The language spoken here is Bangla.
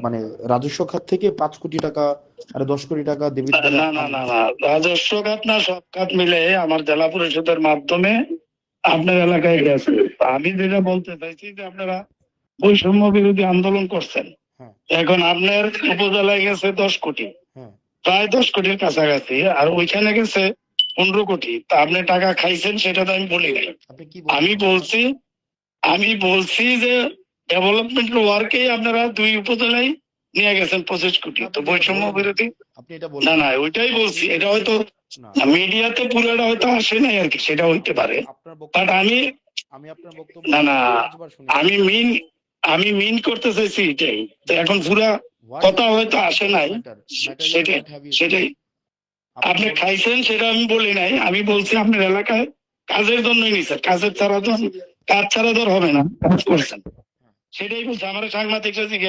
মানে রাজস্ব খাত থেকে 5 কোটি টাকা আর 10 কোটি টাকা দেবিত বলে না না না না, রাজস্ব খাত না, সব খাত মিলে আমার জেলা পরিষদের মাধ্যমে আপনার এলাকায় গেছে। আমি যেটা বলতে চাইছি যে আপনারা বৈষম্য বিরোধী আন্দোলন করছেন, হ্যাঁ, এখন আপনার উপজেলায় গেছে 10 কোটি, হ্যাঁ। প্রায় 10 কোটির কাছাকাছি, আর ওইখানে গেছে 15 কোটি। তা আপনি টাকা খাইছেন সেটা তো আমি বলি নাই। আপনি কি আমি বলছেন এগুলা? বলছি আমি বলছি যে ডেভেলপমেন্ট ওয়ার্কে আপনারা 2 উপজেলায় নিয়ে গেছেন 25 কোটি, তো আপনি তো এটা বৈষম্য বলেন নাই। বিরোধী। আপনি এটা না বলেন না, নাই। ওইটাই আপনি বলছি, এটা হয়তো না, মিডিয়াতে পুরোটা হয়তো আসে নাই আর কি, সেটা হইতে পারে। আপনার বাট বক্তব্য আমি আপনার বক্তব্য না না, 5 বার শুনেছি। আমি মিন আমি মিন করতে চাইছি এটাই, তো না, এখন পুরা হোয়াট কথা হ্যাভ ইউ হয়তো ইটেন আসে ডাজন্ট নাই। ম্যাটার, ম্যাটার ইজ সেটাই হোয়াট হ্যাভ ইউ ইটেন। সেটাই আপনি আপনি বলেন। খাইছেন সেটা আমি বলি নাই, আমি বলছি আপনার এলাকায় কাজের জন্যই নিছেন, কাজের ছাড়া তো কাজ ছাড়া তো আর হবে না, কাজ করছেন, সেটাই বলছি। আমার সাংবাদিকরা জিজ্ঞেস